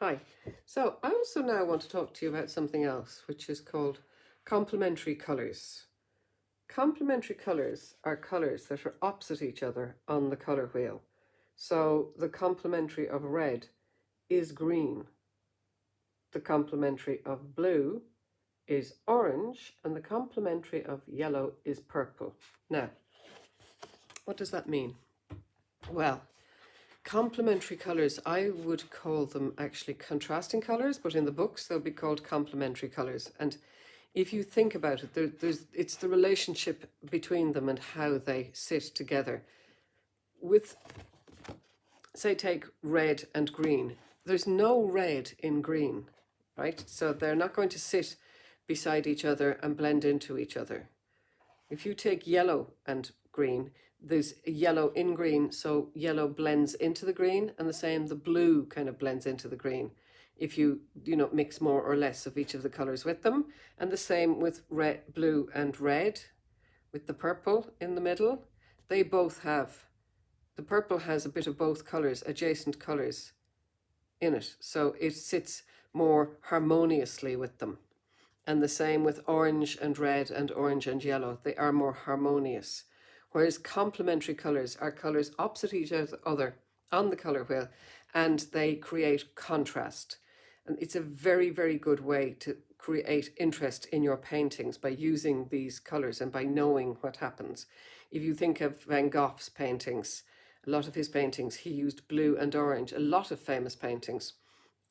Hi. So I also now want to talk to you about something else, which is called complementary colours. Complementary colours are colours that are opposite each other on the colour wheel. So the complementary of red is green. The complementary of blue is orange, and the complementary of yellow is purple. Now, what does that mean? Well, complementary colours, I would call them actually contrasting colours, but in the books they'll be called complementary colours. And if you think about it, it's the relationship between them and how they sit together. With, say, take red and green, there's no red in green, right? So they're not going to sit beside each other and blend into each other. If you take yellow and green, there's yellow in green, so yellow blends into the green, and the same, the blue kind of blends into the green if you mix more or less of each of the colors with them. And the same with red, blue and red with the purple in the middle. They both have, the purple has a bit of both colors, adjacent colors in it, so it sits more harmoniously with them. And the same with orange and red and orange and yellow. They are more harmonious. Whereas complementary colours are colours opposite each other on the colour wheel, and they create contrast. And it's a very, very good way to create interest in your paintings by using these colours and by knowing what happens. If you think of Van Gogh's paintings, a lot of his paintings, he used blue and orange. A lot of famous paintings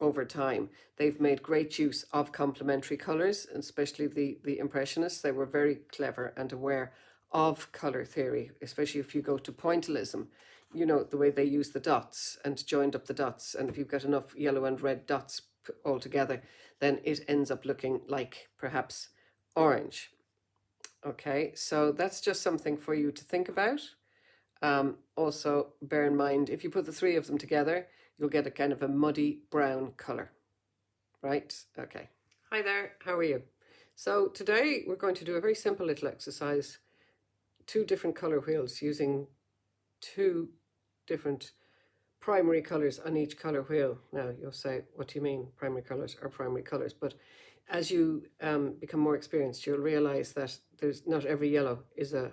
over time, they've made great use of complementary colours, especially the Impressionists. They were very clever and aware of colour theory, especially if you go to pointillism, the way they use the dots and joined up the dots. And if you've got enough yellow and red dots all together, then it ends up looking like perhaps orange. Okay, so that's just something for you to think about. Also, bear in mind, if you put the three of them together, you'll get a kind of a muddy brown color, right? Okay. Hi there, how are you? So today we're going to do a very simple little exercise, two different color wheels using two different primary colors on each color wheel. Now you'll say, what do you mean primary colors are primary colors? But as you become more experienced, you'll realize that there's not every yellow is a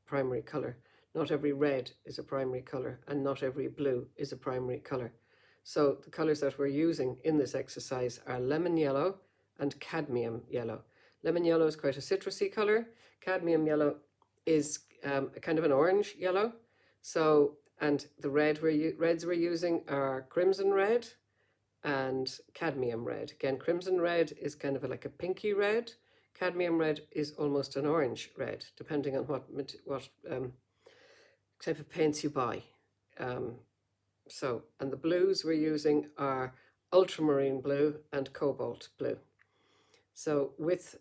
primary color. Not every red is a primary color, and not every blue is a primary color. So the colors that we're using in this exercise are lemon yellow and cadmium yellow. Lemon yellow is quite a citrusy color. Cadmium yellow is a kind of an orange yellow. So, and the reds we're using are crimson red and cadmium red. Again, crimson red is kind of like a pinky red. Cadmium red is almost an orange red, depending on what type of paints you buy. And the blues we're using are ultramarine blue and cobalt blue. So with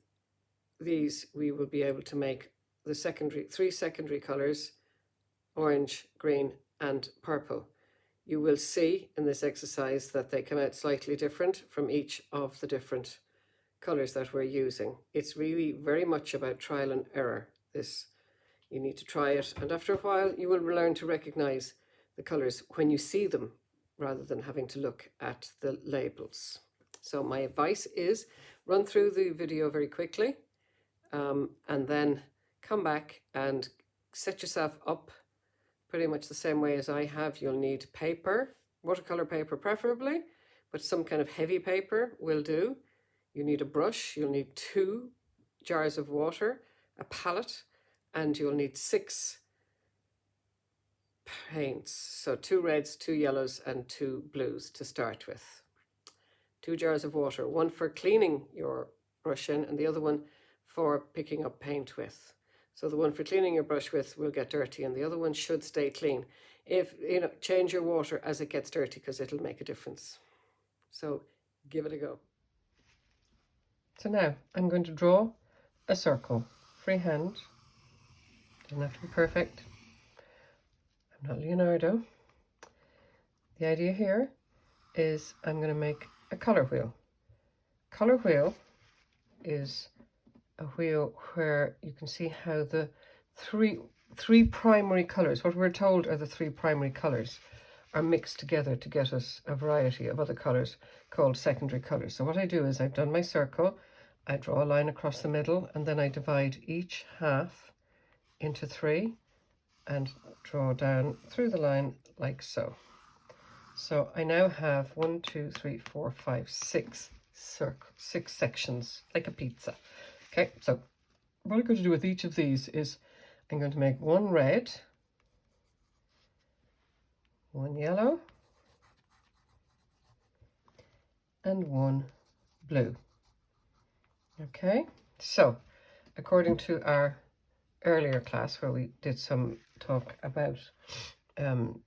these, we will be able to make the three secondary colors, orange, green, and purple. You will see in this exercise that they come out slightly different from each of the different colors that we're using. It's really very much about trial and error. You need to try it, and after a while you will learn to recognize the colors when you see them rather than having to look at the labels. So my advice is run through the video very quickly and then come back and set yourself up pretty much the same way as I have. You'll need paper, watercolor paper preferably, but some kind of heavy paper will do. You need a brush, you'll need 2 jars of water, a palette, and you'll need 6 paints. So 2 reds, 2 yellows, and 2 blues to start with. 2 jars of water, one for cleaning your brush in and the other one for picking up paint with. So the one for cleaning your brush with will get dirty and the other one should stay clean. If change your water as it gets dirty because it'll make a difference. So give it a go. So now I'm going to draw a circle, freehand. Doesn't have to be perfect. I'm not Leonardo. The idea here is I'm going to make a color wheel. Color wheel is a wheel where you can see how the three primary colors, what we're told are the 3 primary colors, are mixed together to get us a variety of other colours called secondary colours. So what I do is I've done my circle, I draw a line across the middle, and then I divide each half into 3 and draw down through the line like so. So I now have 1, 2, 3, 4, 5, 6 sections, like a pizza. Okay, so what I'm going to do with each of these is I'm going to make one red, one yellow, and one blue. Okay, so according to our earlier class where we did some talk about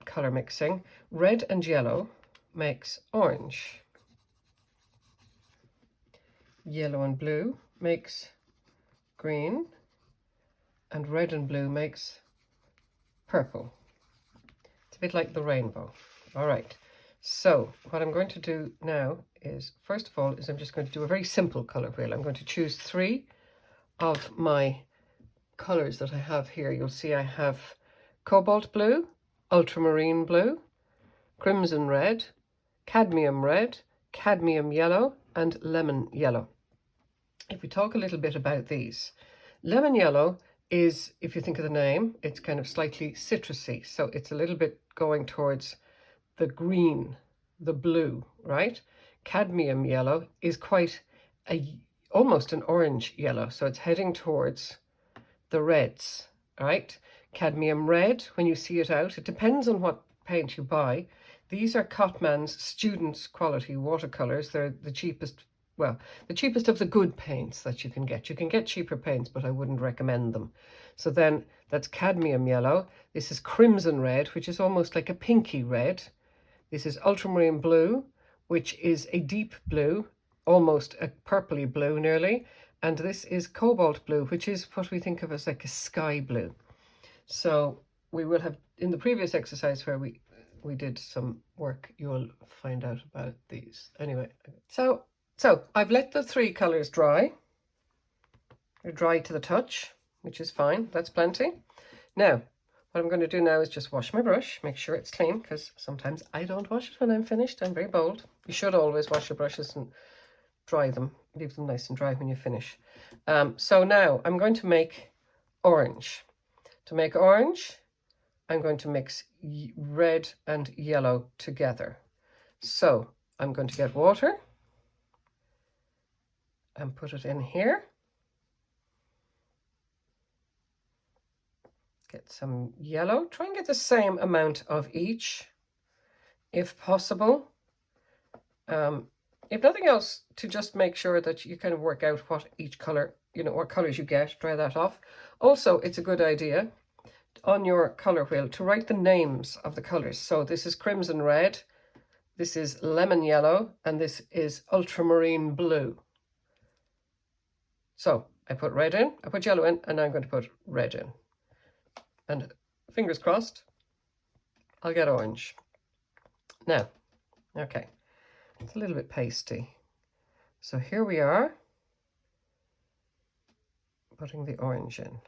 color mixing, red and yellow makes orange. Yellow and blue makes green, and red and blue makes purple. It's a bit like the rainbow. All right, so what I'm going to do now is, first of all, is I'm just going to do a very simple color wheel. I'm going to choose 3 of my colors that I have here. You'll see I have cobalt blue, ultramarine blue, crimson red, cadmium yellow, and lemon yellow. If we talk a little bit about these, lemon yellow is, if you think of the name, it's kind of slightly citrusy. So it's a little bit going towards the green, the blue, right? Cadmium yellow is quite almost an orange yellow. So it's heading towards the reds, right? Cadmium red, when you see it out, it depends on what paint you buy. These are Cotman's Students Quality watercolors. They're the cheapest, well, the cheapest of the good paints that you can get. You can get cheaper paints, but I wouldn't recommend them. So then that's cadmium yellow. This is crimson red, which is almost like a pinky red. This is ultramarine blue, which is a deep blue, almost a purpley blue nearly. And this is cobalt blue, which is what we think of as like a sky blue. So we will have, in the previous exercise where we did some work, you'll find out about these. Anyway, so I've let the 3 colors dry. They're dry to the touch, which is fine. That's plenty. Now, what I'm going to do now is just wash my brush, make sure it's clean, because sometimes I don't wash it when I'm finished. I'm very bold. You should always wash your brushes and dry them, leave them nice and dry when you finish. So now I'm going to make orange. To make orange, I'm going to mix red and yellow together. So I'm going to get water and put it in here. Get some yellow. Try and get the same amount of each, if possible. If nothing else, to just make sure that you kind of work out what each color, what colors you get, dry that off. Also, it's a good idea on your color wheel to write the names of the colors. So this is crimson red, this is lemon yellow, and this is ultramarine blue. So I put red in, I put yellow in, and now I'm going to put red in. And fingers crossed, I'll get orange. Now, okay, it's a little bit pasty. So here we are, putting the orange in.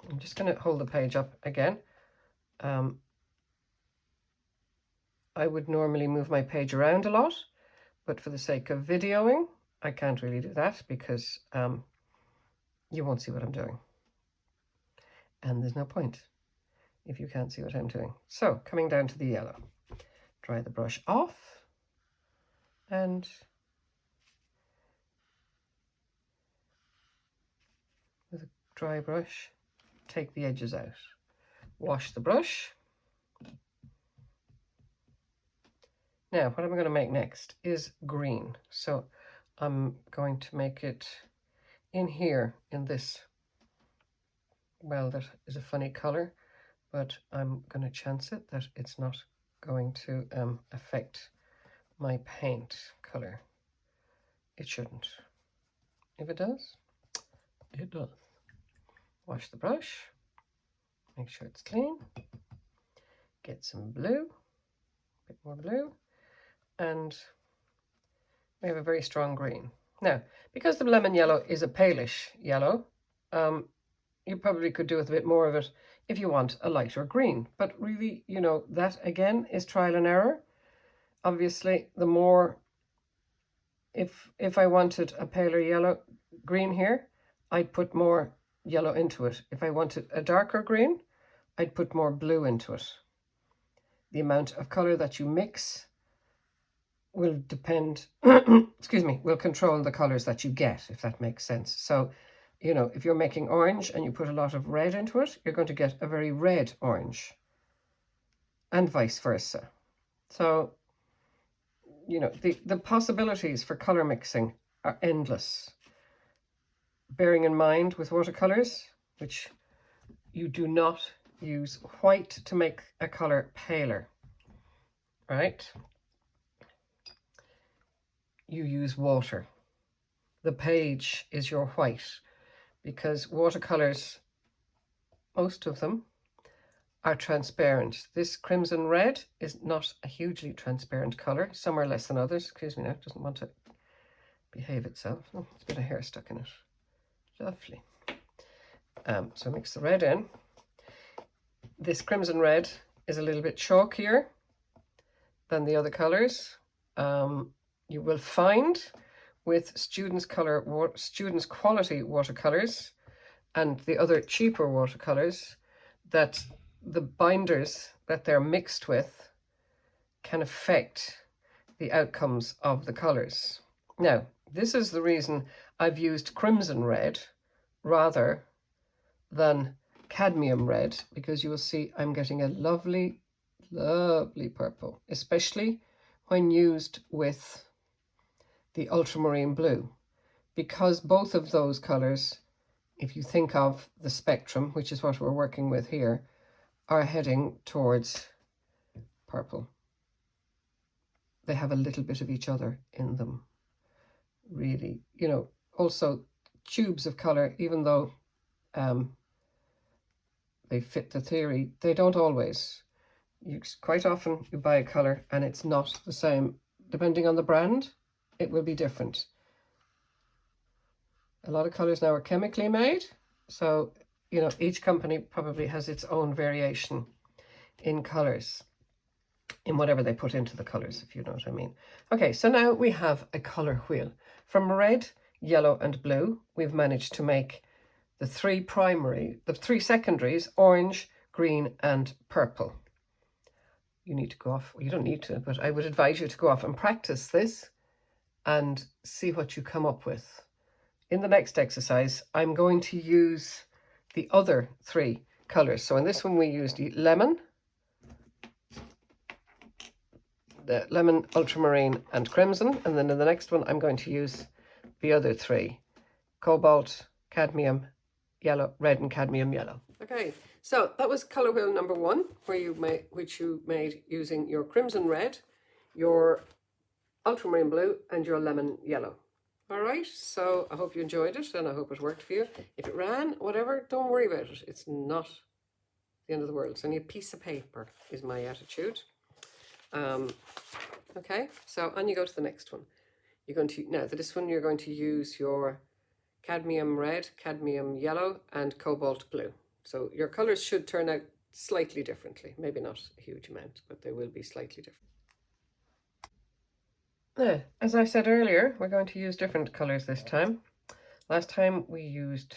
I'm just going to hold the page up again. I would normally move my page around a lot, but for the sake of videoing, I can't really do that because you won't see what I'm doing. And there's no point if you can't see what I'm doing. So coming down to the yellow, dry the brush off and with a dry brush, take the edges out. Wash the brush. Now, what I'm going to make next is green. So I'm going to make it in here, in this, well, that is a funny color, but I'm going to chance it that it's not going to affect my paint color. It shouldn't. If it does, it does. Wash the brush, make sure it's clean, get some blue, a bit more blue, and we have a very strong green. Now, because the lemon yellow is a palish yellow, you probably could do with a bit more of it if you want a lighter green. But really, you know, that again is trial and error. Obviously, the more, if I wanted a paler yellow green here, I'd put more yellow into it. If I wanted a darker green, I'd put more blue into it. The amount of color that you mix will depend, excuse me, will control the colors that you get, if that makes sense. So, you know, if you're making orange and you put a lot of red into it, you're going to get a very red orange, and vice versa. So, you know, the possibilities for color mixing are endless. Bearing in mind with watercolors, which you do not use white to make a color paler, right? You use water. The page is your white, because watercolors, most of them, are transparent. This crimson red is not a hugely transparent color. Some are less than others. Excuse me now, it doesn't want to behave itself. Oh, there's a bit of hair stuck in it. Lovely. So mix the red in. This crimson red is a little bit chalkier than the other colors. You will find with students' quality watercolors and the other cheaper watercolors that the binders that they're mixed with can affect the outcomes of the colors. Now, this is the reason I've used crimson red rather than cadmium red, because you will see I'm getting a lovely, lovely purple, especially when used with the ultramarine blue, because both of those colors, if you think of the spectrum, which is what we're working with here, are heading towards purple. They have a little bit of each other in them, really. You know, also tubes of color, even though they fit the theory, they don't always. Quite often you buy a color and it's not the same. Depending on the brand, it will be different. A lot of colors now are chemically made, so, you know, each company probably has its own variation in colors, in whatever they put into the colors, if you know what I mean. Okay, so now we have a color wheel. From red, yellow and blue, we've managed to make the three secondaries, orange, green and purple. You need to go off, you don't need to, but I would advise you to go off and practice this and see what you come up with. In the next exercise, I'm going to use the other three colors. So in this one, we used lemon, the lemon, ultramarine and crimson. And then in the next one, I'm going to use the other three, cobalt, cadmium, yellow, red and cadmium yellow. Okay, so that was color wheel number one, which you made using your crimson red, your ultramarine blue and your lemon yellow. All right, so I hope you enjoyed it and I hope it worked for you. If it ran, whatever, don't worry about it. It's not the end of the world. It's only a piece of paper is my attitude. Okay, so on you go to the next one. You're going to, now this one you're going to use your cadmium red, cadmium yellow and cobalt blue. So your colors should turn out slightly differently. Maybe not a huge amount, but they will be slightly different. As I said earlier, we're going to use different colors this time. Last time we used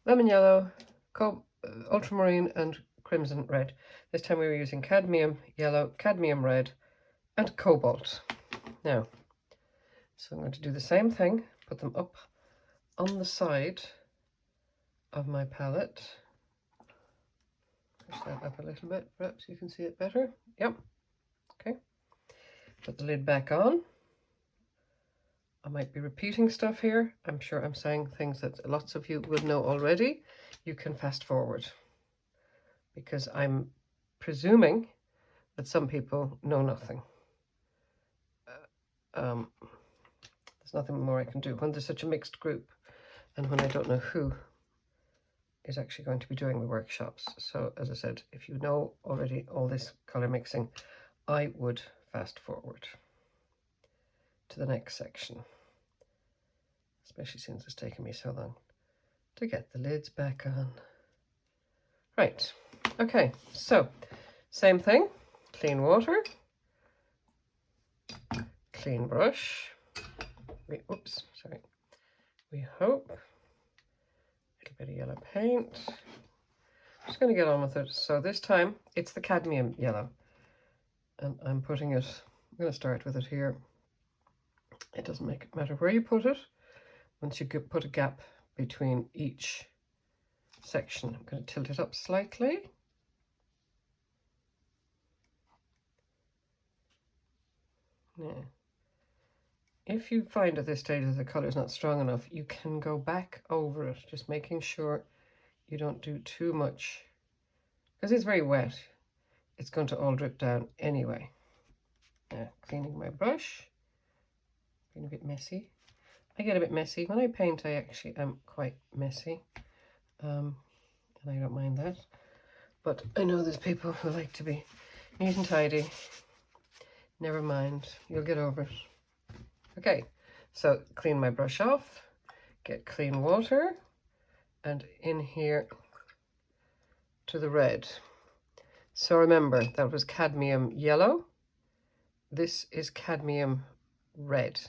lemon yellow, ultramarine and crimson red. This time we were using cadmium yellow, cadmium red and cobalt. Now, so I'm going to do the same thing, put them up on the side of my palette. Push that up a little bit, perhaps you can see it better. Yep, okay. Put the lid back on. I might be repeating stuff here. I'm sure I'm saying things that lots of you will know already. You can fast forward, because I'm presuming that some people know nothing. There's nothing more I can do when there's such a mixed group and when I don't know who is actually going to be doing the workshops. So as I said, if you know already all this color mixing, I would fast forward to the next section, especially since it's taken me so long to get the lids back on. Right, okay, so same thing, clean water, clean brush. Oops, sorry. We hope. A little bit of yellow paint. Just going to get on with it. So this time it's the cadmium yellow. And I'm putting it, I'm going to start with it here. It doesn't matter where you put it. Once you put a gap between each section, I'm going to tilt it up slightly. Yeah. If you find at this stage that the colour is not strong enough, you can go back over it, just making sure you don't do too much. Because it's very wet, it's going to all drip down anyway. Now, cleaning my brush. Being a bit messy. I get a bit messy. When I paint, I actually am quite messy. And I don't mind that. But I know there's people who like to be neat and tidy. Never mind, you'll get over it. Okay, so clean my brush off, get clean water, and in here to the red. So remember, that was cadmium yellow. This is cadmium red.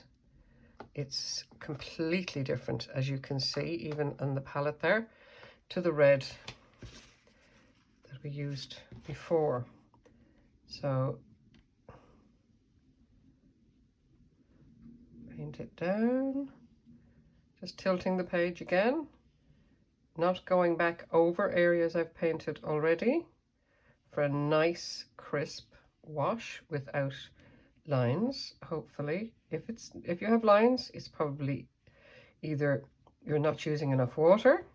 It's completely different, as you can see, even on the palette there, to the red that we used before. So paint it down, just tilting the page again, not going back over areas I've painted already, for a nice crisp wash without lines. Hopefully, if you have lines, it's probably either you're not using enough water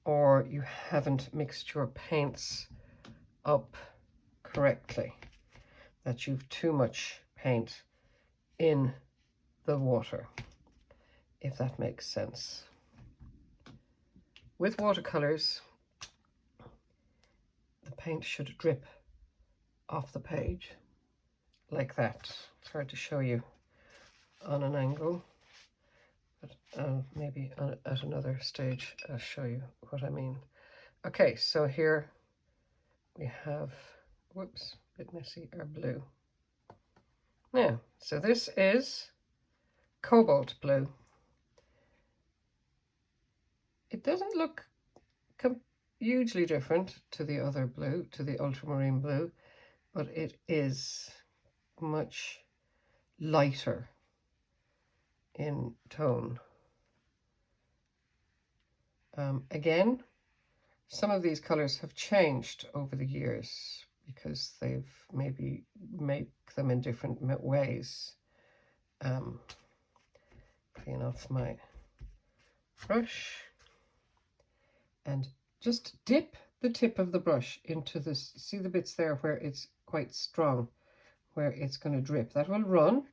or you haven't mixed your paints up correctly, that you've too much paint in the water, if that makes sense. With watercolors, the paint should drip off the page like that. It's hard to show you on an angle, but maybe at another stage I'll show you what I mean. Okay, so here we have, whoops, a bit messy, our blue. Now, so this is cobalt blue. It doesn't look hugely different to the other blue, to the ultramarine blue, but it is much lighter in tone. Again, some of these colors have changed over the years because they've maybe make them in different ways. Clean off my brush and just dip the tip of the brush into this. See the bits there where it's quite strong, where it's going to drip. That will run,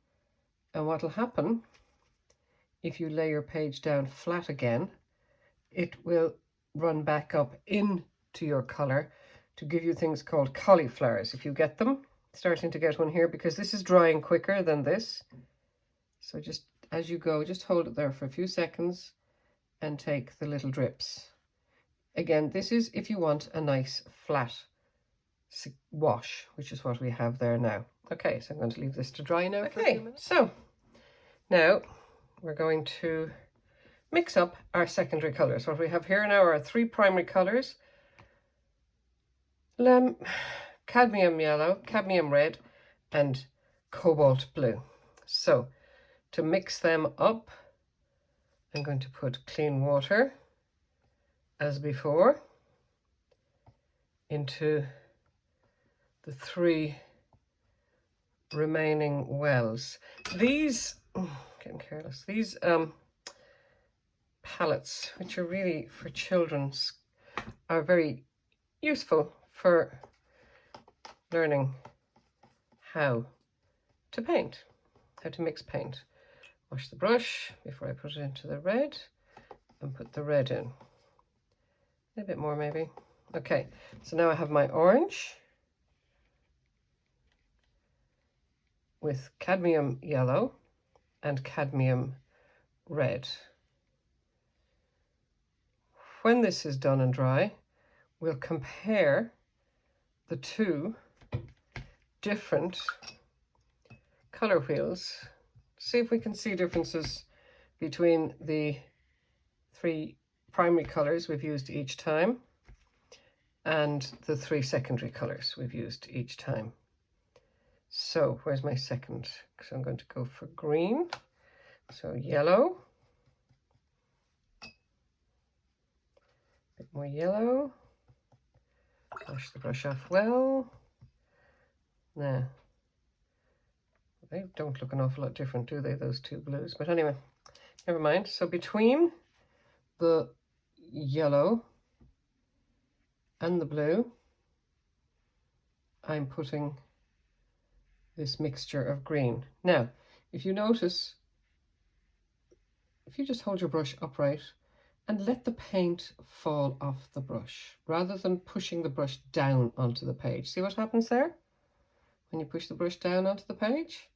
and what will happen if you lay your page down flat again, it will run back up into your color to give you things called cauliflowers, if you get them. Starting to get one here because this is drying quicker than this. So just as you go, just hold it there for a few seconds and take the little drips. Again, this is if you want a nice flat wash, which is what we have there now. Okay, so I'm going to leave this to dry now for a few minutes. So now we're going to mix up our secondary colours. What we have here now are 3 primary colours: cadmium yellow, cadmium red, and cobalt blue. So to mix them up, I'm going to put clean water, as before, into the 3 remaining wells. These, getting careless, these palettes, which are really for children, are very useful for learning how to paint, how to mix paint. Wash the brush before I put it into the red and put the red in. A bit more maybe. Okay, so now I have my orange with cadmium yellow and cadmium red. When this is done and dry, we'll compare the two different color wheels, see if we can see differences between the 3 primary colors we've used each time and the 3 secondary colors we've used each time. So where's my second? So I'm going to go for green. So yellow, a bit more yellow. Wash the brush off well. Now, they don't look an awful lot different, do they, those 2 blues? But anyway, never mind. So between the yellow and the blue, I'm putting this mixture of green. Now, if you notice, if you just hold your brush upright and let the paint fall off the brush, rather than pushing the brush down onto the page. See what happens there? When you push the brush down onto the page,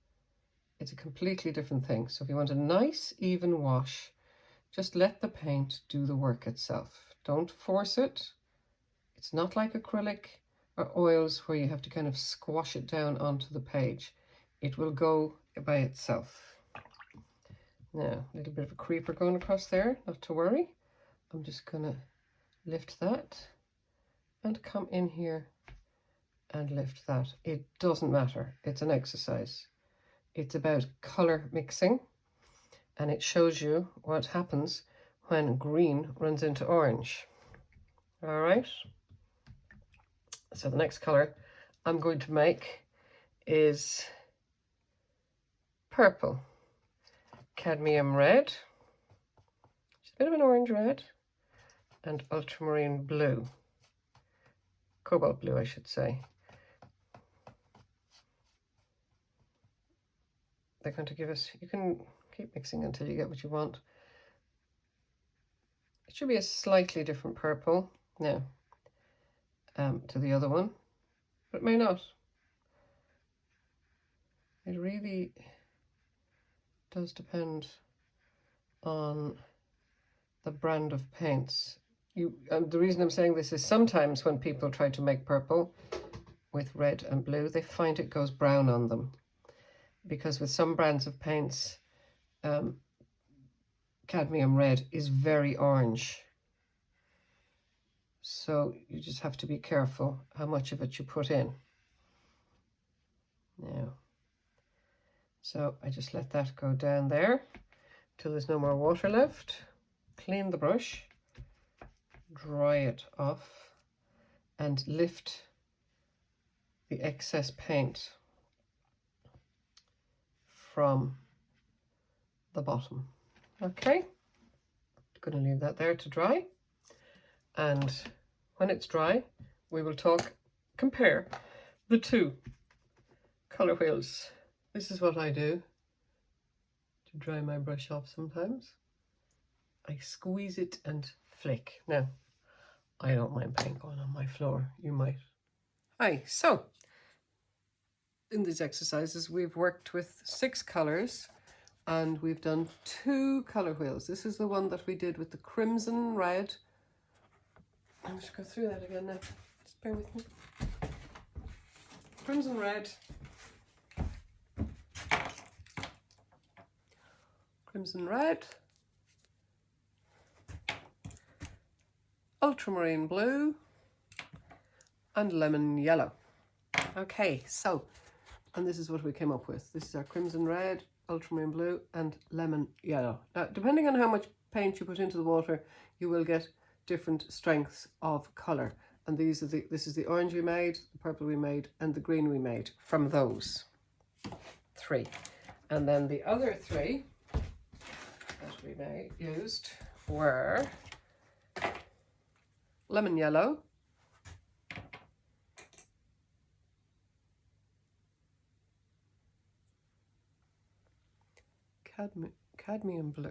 it's a completely different thing. So if you want a nice, even wash, just let the paint do the work itself. Don't force it. It's not like acrylic or oils where you have to kind of squash it down onto the page. It will go by itself. Now, a little bit of a creeper going across there, not to worry. I'm just gonna lift that and come in here and lift that. It doesn't matter, it's an exercise. It's about color mixing, and it shows you what happens when green runs into orange. All right, so the next color I'm going to make is purple, cadmium red, it's a bit of an orange red, and ultramarine blue, cobalt blue I should say. They're going to give us, you can keep mixing until you get what you want. It should be a slightly different purple now to the other one, but it may not. It really does depend on the brand of paints. The reason I'm saying this is sometimes when people try to make purple with red and blue, they find it goes brown on them. Because with some brands of paints, cadmium red is very orange. So you just have to be careful how much of it you put in. Now, so I just let that go down there till there's no more water left. Clean the brush, dry it off, and lift the excess paint from the bottom. Okay, going to leave that there to dry, and when it's dry we will compare the 2 color wheels. This is what I do to dry my brush off sometimes. I squeeze it and flick. Now, I don't mind paint going on my floor, you might. Hi, so in these exercises we've worked with 6 colors and we've done 2 color wheels. This is the one that we did with the crimson red. I'll just go through that again now, just bear with me. Crimson red, crimson red, ultramarine blue, and lemon yellow. Okay, so, and this is what we came up with. This is our crimson red, ultramarine blue, and lemon yellow. Now, depending on how much paint you put into the water, you will get different strengths of colour. And this is the orange we made, the purple we made, and the green we made from those 3. And then the other 3 that we used were lemon yellow, cadmium blue,